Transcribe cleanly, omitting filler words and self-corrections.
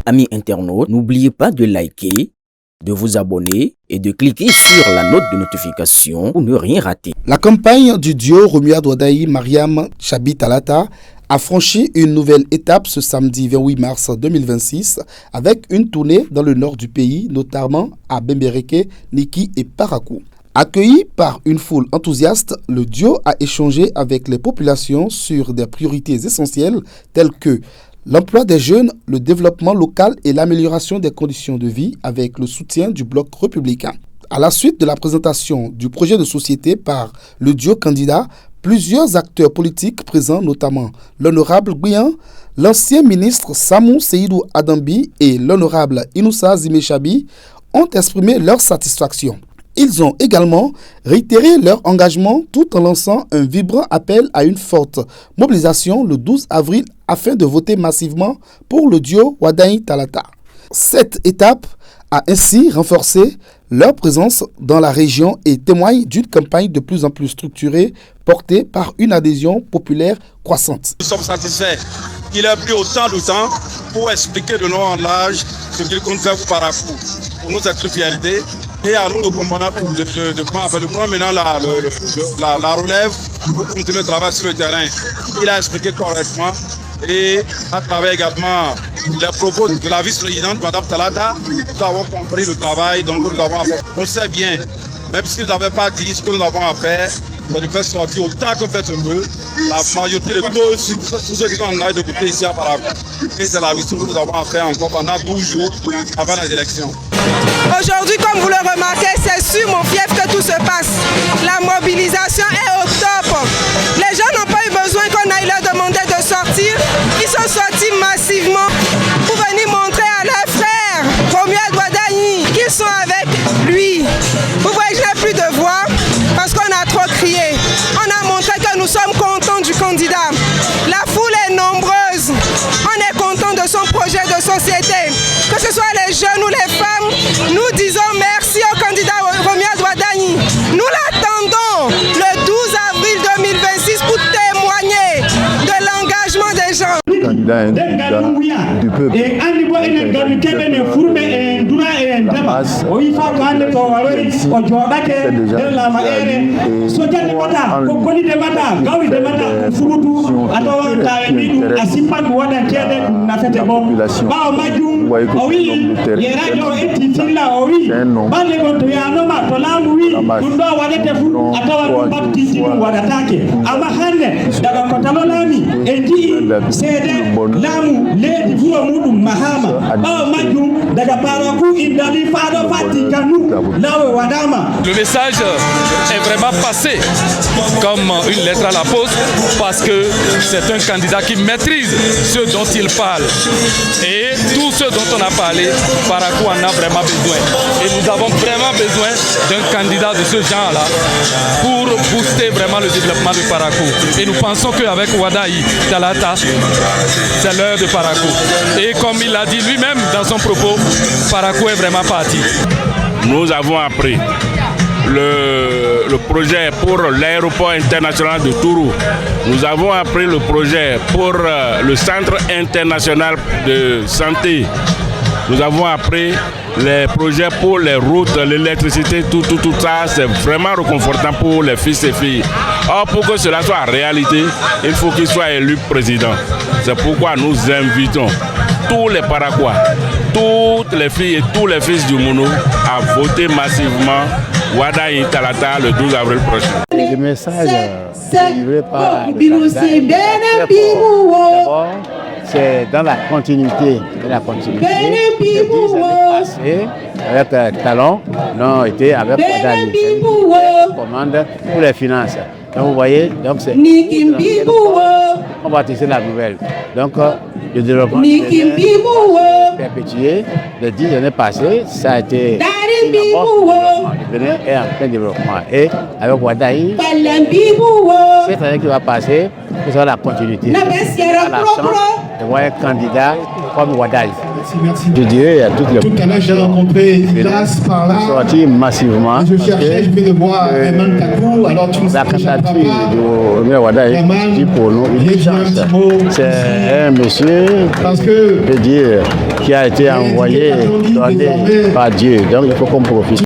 Amis internautes, n'oubliez pas de liker, de vous abonner et de cliquer sur la note de notification pour ne rien rater. La campagne du duo Romuald Wadayi Mariam Chabi Talata a franchi une nouvelle étape ce samedi 28 mars 2026 avec une tournée dans le nord du pays, notamment à Bembereke, Niki et Parakou. Accueilli par une foule enthousiaste, le duo a échangé avec les populations sur des priorités essentielles telles que l'emploi des jeunes, le développement local et l'amélioration des conditions de vie avec le soutien du bloc républicain. À la suite de la présentation du projet de société par le duo candidat, plusieurs acteurs politiques présents, notamment l'honorable Guyan, l'ancien ministre Samou Seydou Adambi et l'honorable Inoussa Zimechabi, ont exprimé leur satisfaction. Ils ont également réitéré leur engagement tout en lançant un vibrant appel à une forte mobilisation le 12 avril afin de voter massivement pour le duo Wadayi Talata. Cette étape a ainsi renforcé leur présence dans la région et témoigne d'une campagne de plus en plus structurée portée par une adhésion populaire croissante. Nous sommes satisfaits qu'il ait pris autant de temps pour expliquer de long en large ce qu'il compte faire pour Parakou. Pour nous, c'est une fierté. Et à nous de prendre maintenant la relève pour continuer le travail sur le terrain. Il a expliqué correctement et à travers également les propos de la vice-présidente, Mme Talata, nous avons compris le travail dont nous avons fait. On sait bien, même s'ils n'avaient pas dit ce que nous avons à faire, ça nous fait sortir autant que fait un peu. La majorité de tous ceux qui sont en train de côté ici à Parakou. Et c'est la mission que nous avons à faire encore pendant 12 jours avant les élections. Aujourd'hui, comme vous le remarquez, c'est sur mon fief que tout se passe. La mobilisation est au top. Les gens n'ont pas eu besoin qu'on aille leur demander de sortir. Ils sont sortis massivement pour venir montrer à leurs frères, Romuald Wadayi, qu'ils sont avec lui. Vous voyez, je n'ai plus de voix parce qu'on a trop crié. On a montré que nous sommes contents du candidat. La foule est nombreuse. On est content de son projet de société. Que ce soit les jeunes ou les femmes, nous disons merci au candidat Romuald Wadayi. Nous l'attendons le 12 avril 2026 pour témoigner de l'engagement des gens. Le candidat est un candidat du peuple. La base, ici, c'est déjà Le message est vraiment passé comme une lettre à la poste parce que c'est un candidat qui maîtrise ce dont il parle. Et tout ce dont on a parlé, Parakou en a vraiment besoin. Et nous avons vraiment besoin d'un candidat de ce genre-là pour booster vraiment le développement de Parakou. Et nous pensons qu'avec Wadayi Talata, c'est l'heure de Parakou. Et comme il l'a dit lui-même dans son propos, Parakou est vraiment parti. Nous avons appris le projet pour l'aéroport international de Tourou. Nous avons appris le projet pour le centre international de santé. Nous avons appris les projets pour les routes, l'électricité, tout ça, c'est vraiment réconfortant pour les fils et filles. Or, pour que cela soit réalité, il faut qu'il soit élu président. C'est pourquoi nous invitons tous les Parakouas, toutes les filles et tous les fils du Mounou à voter massivement Wadayi Talata le 12 avril prochain. Le message livré par c'est dans la continuité de la continuité. Les 10 années passées avec Talon, non, été avec Wadayi. Commande pour les finances. Donc vous voyez, donc c'est on va tisser la nouvelle. Donc le développement perpétué les 10 années passées, ça a été le Bénin est en plein développement. Et avec Wadayi, cette année qui va passer, ce sera la continuité. On a la chance de voir un candidat comme Wadayi. Merci. Je dirais à toutes les j'ai rencontré par là. Sorti massivement. Je cherchais, je vais le voir Raymond Kakou. Alors tu la candidature de Romuald Wadayi, dit pour nous une chance. C'est un monsieur, parce que je veux dire, qui a été envoyé, donné par Dieu. Donc il faut qu'on profite.